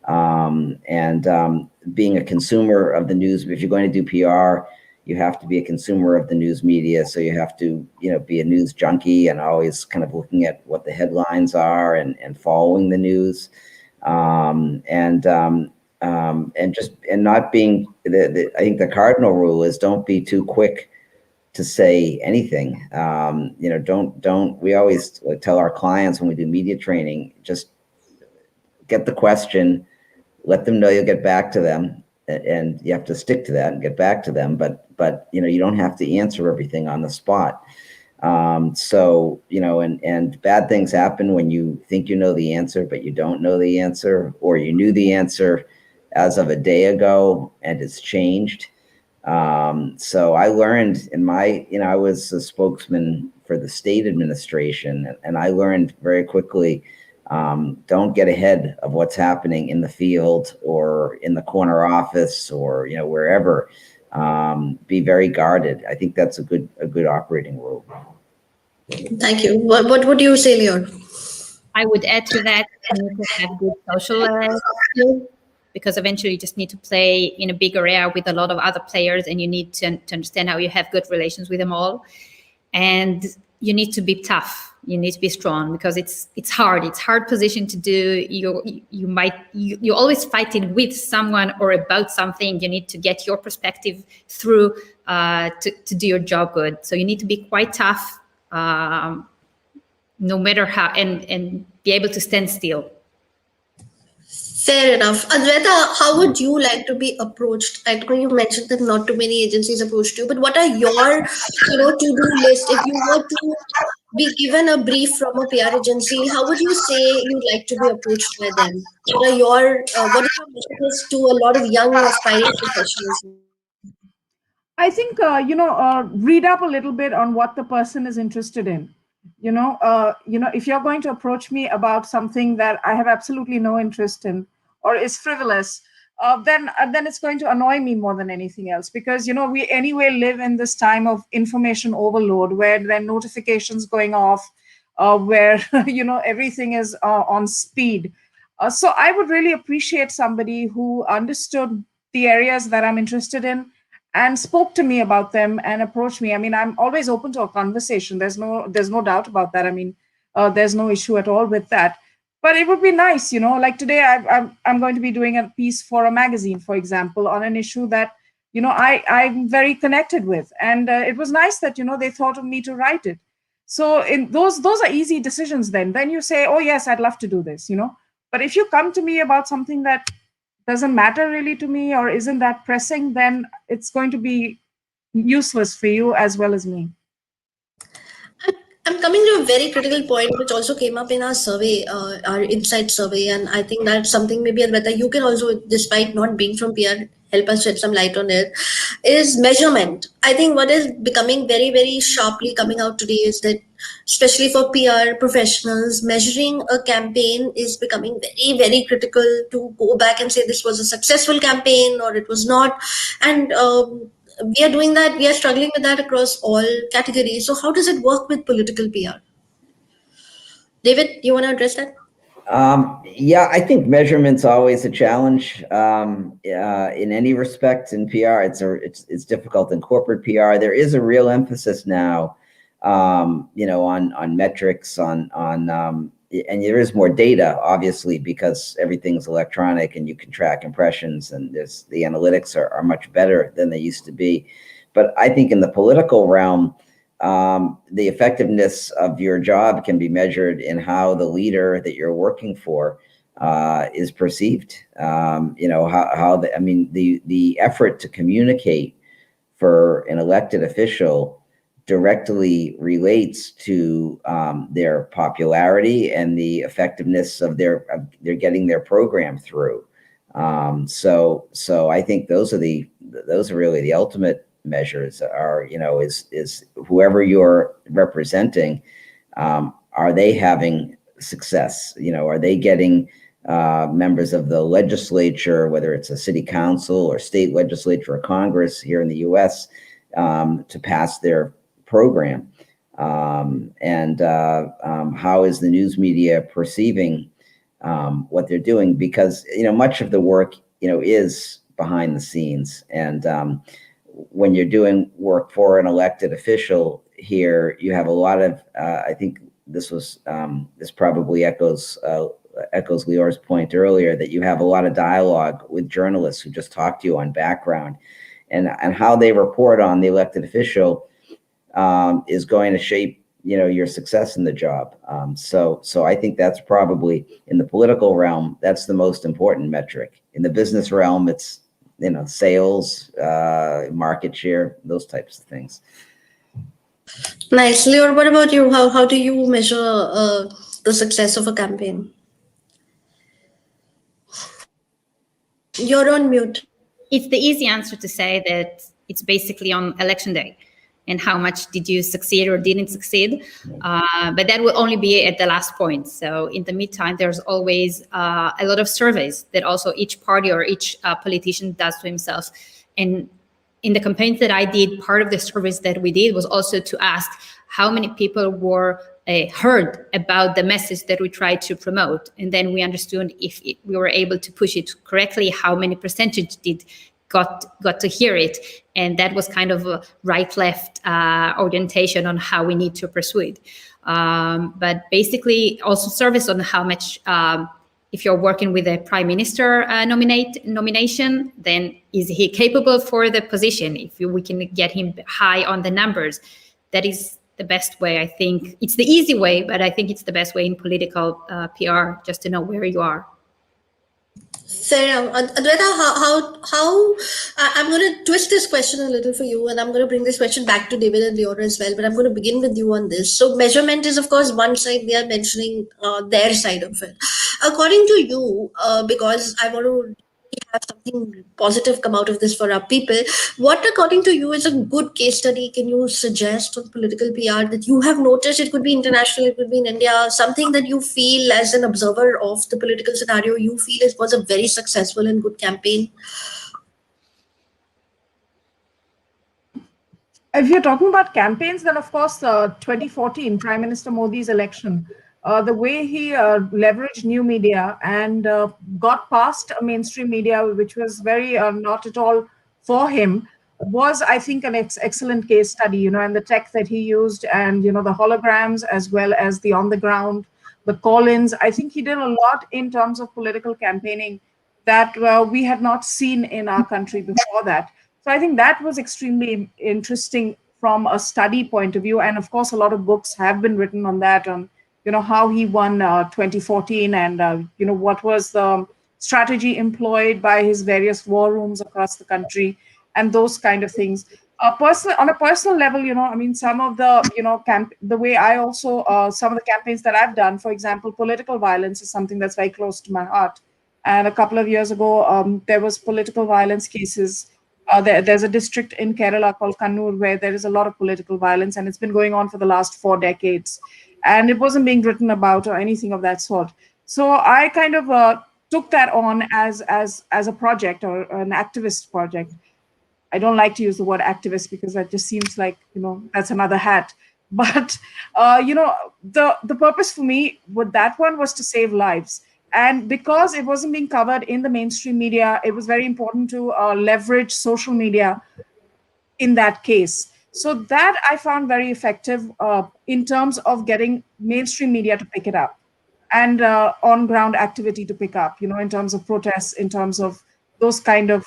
Speaker 3: and being a consumer of the news. If you're going to do PR, you have to be a consumer of the news media. So you have to, be a news junkie and always kind of looking at what the headlines are and following the news, and not being I think the cardinal rule is don't be too quick to say anything. We always tell our clients when we do media training, just get the question, let them know you'll get back to them, and you have to stick to that and get back to them. But you don't have to answer everything on the spot. So, and bad things happen when you think you know the answer, but you don't know the answer, or you knew the answer as of a day ago and it's changed. So I learned I was a spokesman for the state administration. And I learned very quickly, don't get ahead of what's happening in the field or in the corner office or, wherever. Be very guarded. I think that's a good operating rule.
Speaker 1: Thank you. What would you say, Leon?
Speaker 4: I would add to that, you need to have good social skills, because eventually you just need to play in a big area with a lot of other players, and you need to understand how you have good relations with them all. And you need to be tough. You need to be strong, because it's hard. It's hard position to do. You're always fighting with someone or about something. You need to get your perspective through to do your job good. So you need to be quite tough, no matter how, and be able to stand still.
Speaker 1: Fair enough. Advaita, how would you like to be approached? I know you mentioned that not too many agencies approached you, but what are your, to-do list? If you were to be given a brief from a PR agency, how would you say you'd like to be approached by them? What is your message to a lot of young aspiring professionals?
Speaker 2: I think, read up a little bit on what the person is interested in. If you're going to approach me about something that I have absolutely no interest in or is frivolous, then it's going to annoy me more than anything else, because, we anyway live in this time of information overload where there are notifications going off, where, everything is on speed. So I would really appreciate somebody who understood the areas that I'm interested in and spoke to me about them and approached me. I mean, I'm always open to a conversation. There's no doubt about that. I mean, there's no issue at all with that. But it would be nice, like today I'm going to be doing a piece for a magazine, for example, on an issue that, I'm very connected with. And it was nice that, they thought of me to write it. So in those are easy decisions then. Then you say, oh, yes, I'd love to do this, But if you come to me about something that doesn't matter really to me or isn't that pressing, then it's going to be useless for you as well as me.
Speaker 1: I'm coming to a very critical point, which also came up in our survey, our insight survey, and I think that's something maybe Advaita, you can also, despite not being from PR, help us shed some light on it, is measurement. I think what is becoming very, very sharply coming out today is that, especially for PR professionals, measuring a campaign is becoming very, very critical to go back and say this was a successful campaign or it was not. And we are doing that. We are struggling with that across all categories. So how does it work with political PR? David, you want to address that?
Speaker 3: Yeah, I think measurement's always a challenge in any respect. In PR, it's difficult. In corporate PR, there is a real emphasis now, on metrics, and there is more data, obviously, because everything's electronic and you can track impressions, and the analytics are much better than they used to be. But I think in the political realm, the effectiveness of your job can be measured in how the leader that you're working for is perceived. The effort to communicate for an elected official directly relates to their popularity and the effectiveness of their getting their program through. So I think those are really the ultimate measures. Is whoever you're representing, are they having success? Are they getting members of the legislature, whether it's a city council or state legislature or Congress here in the U.S., to pass their program, and how is the news media perceiving what they're doing? Because much of the work is behind the scenes, and when you're doing work for an elected official here, you have a lot of I think this probably echoes Lior's point earlier, that you have a lot of dialogue with journalists who just talk to you on background, and how they report on the elected official is going to shape, your success in the job. So I think that's probably, in the political realm, that's the most important metric. In the business realm, it's, sales, market share, those types of things.
Speaker 1: Nice. Lior, what about you? How do you measure the success of a campaign? You're on mute.
Speaker 4: It's the easy answer to say that it's basically on election day. and how much did you succeed or didn't succeed. But that will only be at the last point. So in the meantime, there's always a lot of surveys that also each party or each politician does to himself. And in the campaigns that I did, part of the surveys that we did was also to ask how many people were heard about the message that we tried to promote. And then we understood if we were able to push it correctly, how many percentage did got to hear it. And that was kind of a right-left orientation on how we need to persuade. But basically also surveys on how much, if you're working with a prime minister nomination, then is he capable for the position? If we can get him high on the numbers, that is the best way. I think it's the easy way, but I think it's the best way in political PR, just to know where you are.
Speaker 1: Fair enough. Advaita, I'm going to twist this question a little for you, and I'm going to bring this question back to David and Leora as well, but I'm going to begin with you on this. So measurement is, of course, one side. We are mentioning their side of it. According to you, because I want to have something positive come out of this for our people, what according to you is a good case study can you suggest on political PR that you have noticed? It could be international, it could be in India, something that you feel as an observer of the political scenario you feel was a very successful and good campaign.
Speaker 2: If you're talking about campaigns, then of course 2014 Prime Minister Modi's election, the way he leveraged new media and got past mainstream media, which was very not at all for him, was, I think, an excellent case study, and the tech that he used and, the holograms as well as the on the ground, the call-ins. I think he did a lot in terms of political campaigning that we had not seen in our country before that. So I think that was extremely interesting from a study point of view. And of course, a lot of books have been written on that, on how he won 2014 and, what was the strategy employed by his various war rooms across the country and those kind of things. On a personal level, some of the, the way I also, some of the campaigns that I've done, for example, political violence is something that's very close to my heart. And a couple of years ago, there was political violence cases. There's a district in Kerala called Kannur where there is a lot of political violence, and it's been going on for the last 4 decades. And it wasn't being written about or anything of that sort. So I kind of took that on as a project or an activist project. I don't like to use the word activist because that just seems like, that's another hat. But, the purpose for me with that one was to save lives. And because it wasn't being covered in the mainstream media, it was very important to leverage social media in that case. So that I found very effective in terms of getting mainstream media to pick it up and on-ground activity to pick up, in terms of protests, in terms of those kind of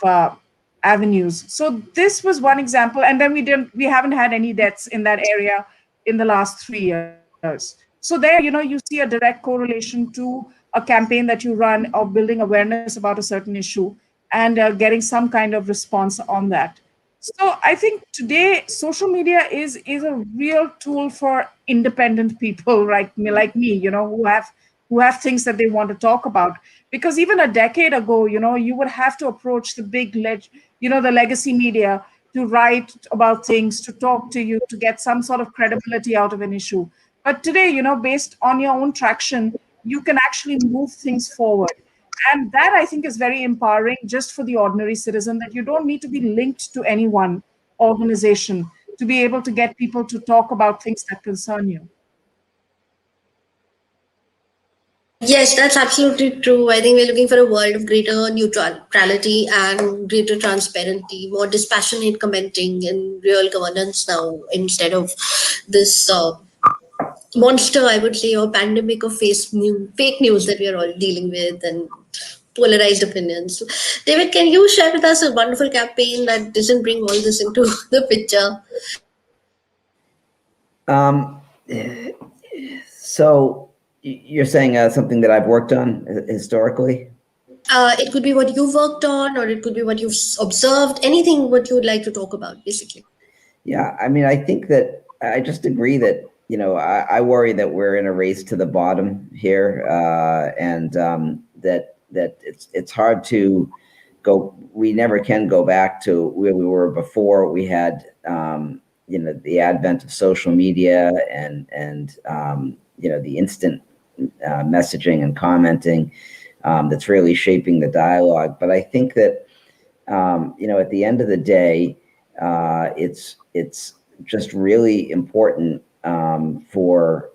Speaker 2: avenues. So this was one example. And then we haven't had any deaths in that area in the last 3 years. So there, you see a direct correlation to a campaign that you run of building awareness about a certain issue and getting some kind of response on that. So I think today social media is a real tool for independent people like me, who have things that they want to talk about. Because even a decade ago, you would have to approach the big, the legacy media to write about things, to talk to you, to get some sort of credibility out of an issue. But today, based on your own traction, you can actually move things forward. And that, I think, is very empowering just for the ordinary citizen, that you don't need to be linked to any one organization to be able to get people to talk about things that concern you.
Speaker 1: Yes, that's absolutely true. I think we're looking for a world of greater neutrality and greater transparency, more dispassionate commenting and real governance now, instead of this monster, I would say, or pandemic of fake news that we are all dealing with and polarized opinions. David, can you share with us a wonderful campaign that doesn't bring all this into the picture?
Speaker 3: So you're saying something that I've worked on historically?
Speaker 1: It could be what you've worked on, or it could be what you've observed, anything what you would like to talk about, basically.
Speaker 3: Yeah, I mean, I think that I just agree that, I worry that we're in a race to the bottom here, and that it's hard to go. We never can go back to where we were before. We had the advent of social media and the instant messaging and commenting that's really shaping the dialogue. But I think that at the end of the day, it's just really important for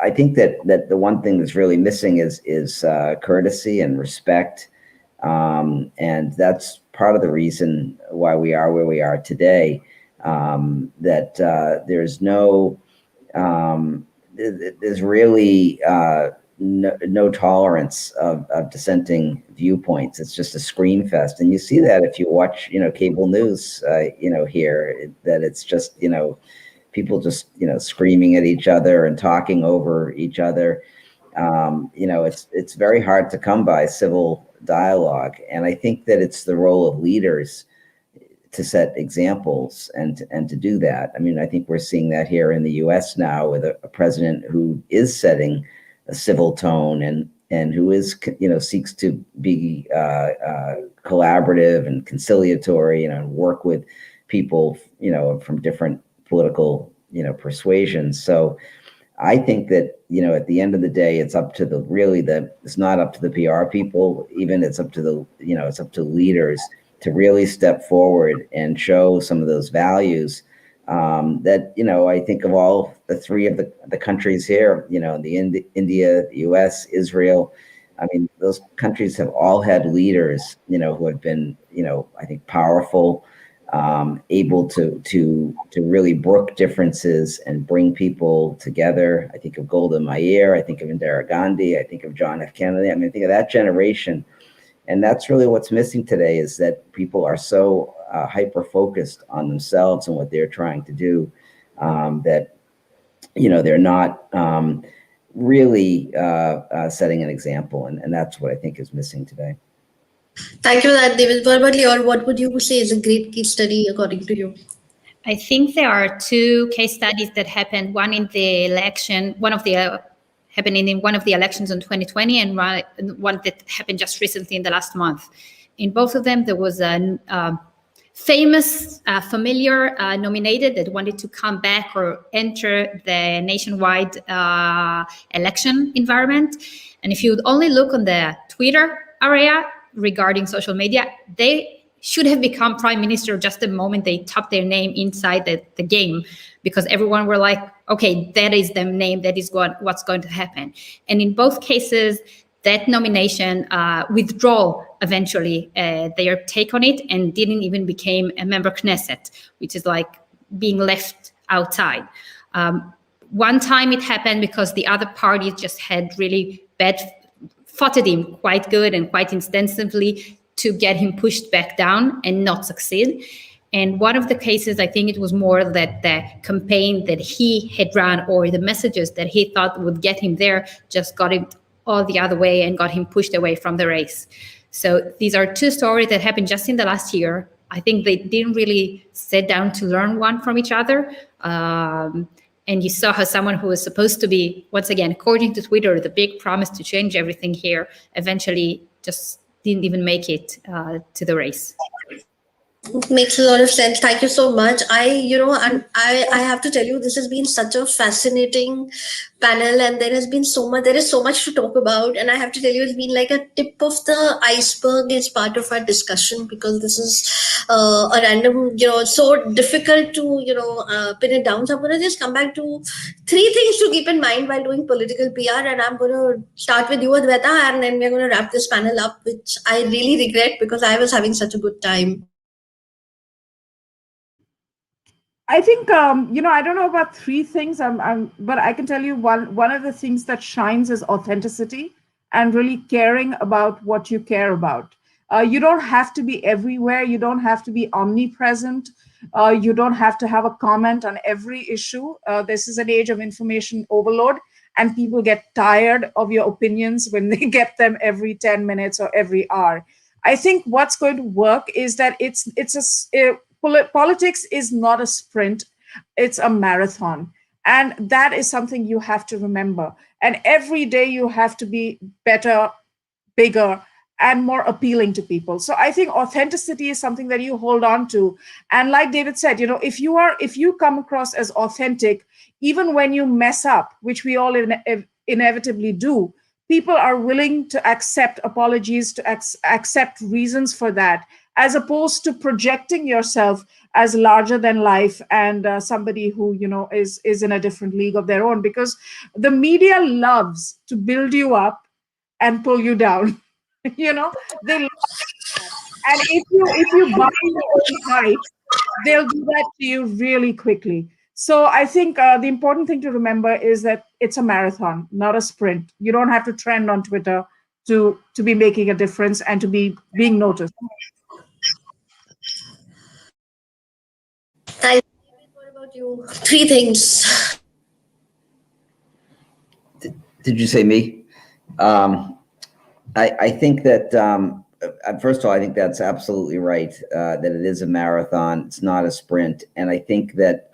Speaker 3: I think that the one thing that's really missing is courtesy and respect, and that's part of the reason why we are where we are today. That there's really no tolerance of dissenting viewpoints. It's just a scream fest, and you see that if you watch cable news here, that it's just people just screaming at each other and talking over each other. It's very hard to come by civil dialogue, and I think that it's the role of leaders to set examples and to do that. I mean, I think we're seeing that here in the U.S. now with a president who is setting a civil tone and who is seeks to be collaborative and conciliatory and work with people from different political persuasions. So I think that at the end of the day, it's up to it's not up to the PR people, even it's up to it's up to leaders to really step forward and show some of those values that I think of all the three of the countries here, India, the U.S., Israel. I mean, those countries have all had leaders, who have been, I think, powerful, able to really brook differences and bring people together. I think of Golda Meir, I think of Indira Gandhi, I think of John F. Kennedy. I mean, I think of that generation. And that's really what's missing today, is that people are so hyper-focused on themselves and what they're trying to do, that, they're not really setting an example. And that's what I think is missing today.
Speaker 1: Thank you for that, David. What about Lior? What would you say is a great case study according to you?
Speaker 4: I think there are two case studies that happened. One in the election, happening in one of the elections in 2020, and one that happened just recently in the last month. In both of them, there was a famous, familiar nominated that wanted to come back or enter the nationwide election environment. And if you would only look on the Twitter area regarding social media, they should have become prime minister just the moment they tapped their name inside the game, because everyone were like, okay, that is the name, that is what's going to happen. And in both cases, that nomination withdrew eventually their take on it, and didn't even become a member Knesset, which is like being left outside. One time it happened because the other party just had really fought at him quite good and quite extensively to get him pushed back down and not succeed. And one of the cases, I think it was more that the campaign that he had run, or the messages that he thought would get him there, just got him all the other way and got him pushed away from the race. So these are two stories that happened just in the last year. I think they didn't really sit down to learn one from each other. And you saw how someone who was supposed to be, once again, according to Twitter, the big promise to change everything here, eventually just didn't even make it to the race.
Speaker 1: Makes a lot of sense. Thank you so much. I have to tell you, this has been such a fascinating panel, and there is so much to talk about. And I have to tell you, it's been like a tip of the iceberg as part of our discussion, because this is a random, so difficult to, pin it down. So I'm going to just come back to three things to keep in mind while doing political PR. And I'm going to start with you, Advaita, and then we're going to wrap this panel up, which I really regret because I was having such a good time.
Speaker 2: I think, I don't know about three things, but I can tell you one of the things that shines is authenticity and really caring about what you care about. You don't have to be everywhere. You don't have to be omnipresent. You don't have to have a comment on every issue. This is an age of information overload, and people get tired of your opinions when they get them every 10 minutes or every hour. I think what's going to work is that politics is not a sprint, it's a marathon. And that is something you have to remember. And every day you have to be better, bigger, and more appealing to people. So I think authenticity is something that you hold on to. And like David said, if you come across as authentic, even when you mess up, which we all inevitably do, people are willing to accept apologies, to accept reasons for that, as opposed to projecting yourself as larger than life and somebody who is in a different league of their own, because the media loves to build you up and pull you down. They love that. And if you buy your own hype, they'll do that to you really quickly. So I think the important thing to remember is that it's a marathon, not a sprint. You don't have to trend on Twitter to be making a difference and to be being noticed.
Speaker 1: What about you? Three things.
Speaker 3: Did you say me? I think that, first of all, I think that's absolutely right, that it is a marathon. It's not a sprint. And I think that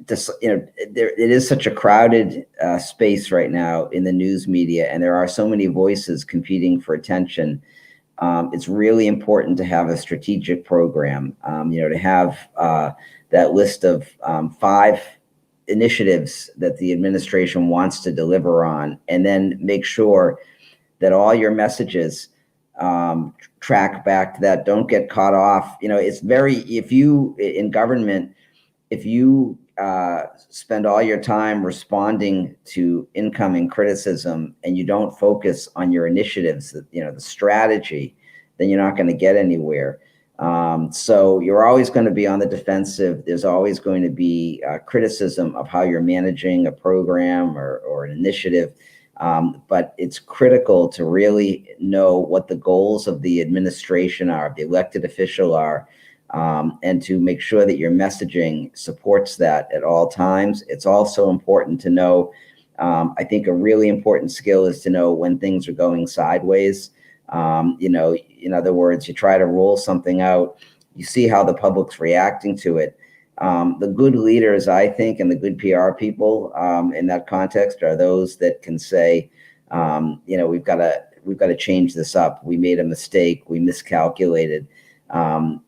Speaker 3: it is such a crowded space right now in the news media, and there are so many voices competing for attention. It's really important to have a strategic program, to have that list of 5 initiatives that the administration wants to deliver on, and then make sure that all your messages track back to that. Don't get caught off. If you in government, if you spend all your time responding to incoming criticism and you don't focus on your initiatives, the strategy, then you're not going to get anywhere. So you're always going to be on the defensive. There's always going to be criticism of how you're managing a program or an initiative. But it's critical to really know what the goals of the administration are, the elected official are, and to make sure that your messaging supports that at all times. It's also important to know, I think a really important skill is to know when things are going sideways. In other words, you try to roll something out, you see how the public's reacting to it. The good leaders, I think, and the good PR people in that context are those that can say, we've got to change this up. We made a mistake. We miscalculated.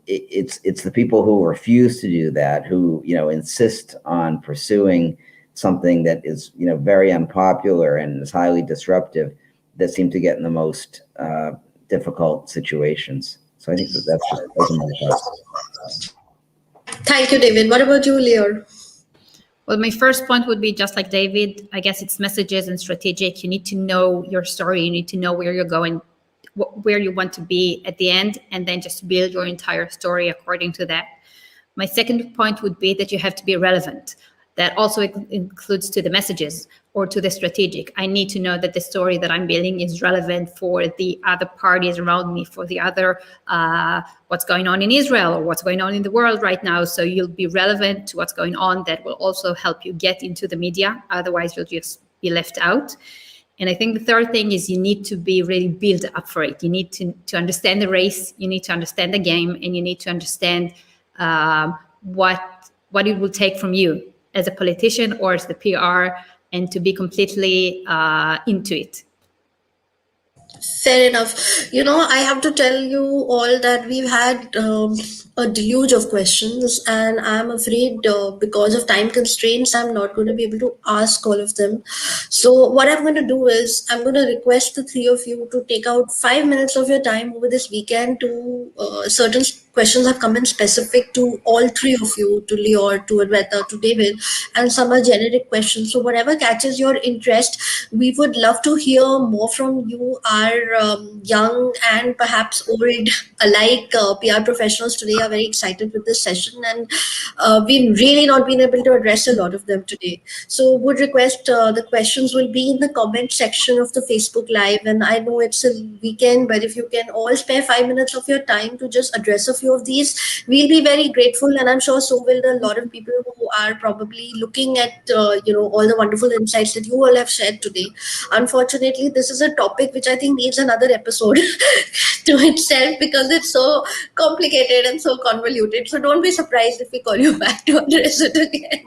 Speaker 3: It's the people who refuse to do that, who insist on pursuing something that is very unpopular and is highly disruptive, that seem to get in the most difficult situations. So I think those are my thoughts.
Speaker 1: Thank you, David. What about you, Leor?
Speaker 4: Well, my first point would be just like David. I guess it's messages and strategic. You need to know your story. You need to know where you're going, where you want to be at the end, and then just build your entire story according to that. My second point would be that you have to be relevant. That also includes to the messages or to the strategic. I need to know that the story that I'm building is relevant for the other parties around me, for the other, what's going on in Israel or what's going on in the world right now. So you'll be relevant to what's going on. That will also help you get into the media. Otherwise, you'll just be left out. And I think the third thing is you need to be really built up for it. You need to understand the race, you need to understand the game, and you need to understand what it will take from you as a politician or as the PR, and to be completely into it.
Speaker 1: Fair enough. I have to tell you all that we've had a deluge of questions, and I'm afraid because of time constraints, I'm not going to be able to ask all of them. So what I'm going to do is I'm going to request the three of you to take out 5 minutes of your time over this weekend to certain questions have come in specific to all three of you, to Leor, to Advaita, to David, and some are generic questions. So whatever catches your interest, we would love to hear more from you, our young and perhaps old alike PR professionals today are very excited with this session, and we've really not been able to address a lot of them today. So would request the questions will be in the comment section of the Facebook Live, and I know it's a weekend, but if you can all spare 5 minutes of your time to just address a few of these, we'll be very grateful, and I'm sure so will a lot of people who are probably looking at all the wonderful insights that you all have shared today. Unfortunately, this is a topic which I think needs another episode to itself because it's so complicated and so convoluted. So don't be surprised if we call you back to address it again.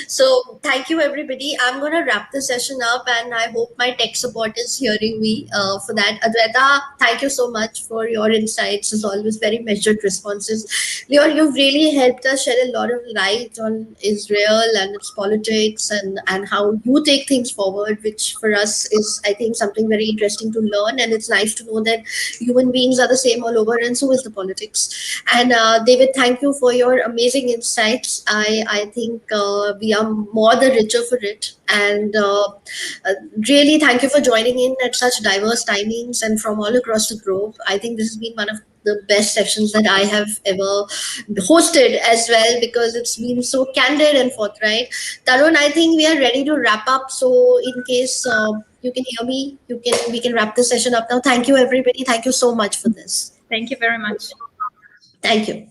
Speaker 1: So thank you, everybody. I'm going to wrap the session up, and I hope my tech support is hearing me for that. Advaita, thank you so much for your insights. As always, very measured responses. Leon, you've really helped us shed a lot of light on Israel and its politics and how you take things forward, which for us is, I think, something very interesting to learn. And it's nice to know that human beings are the same all over, and so is the politics. And David, thank you for your amazing insights. I think we are more the richer for it. And really, thank you for joining in at such diverse timings and from all across the globe. I think this has been one of the best sessions that I have ever hosted as well, because it's been so candid and forthright. Tarun, I think we are ready to wrap up. So in case you can hear me, we can wrap the session up now. Thank you, everybody. Thank you so much for this.
Speaker 4: Thank you very much.
Speaker 1: Thank you.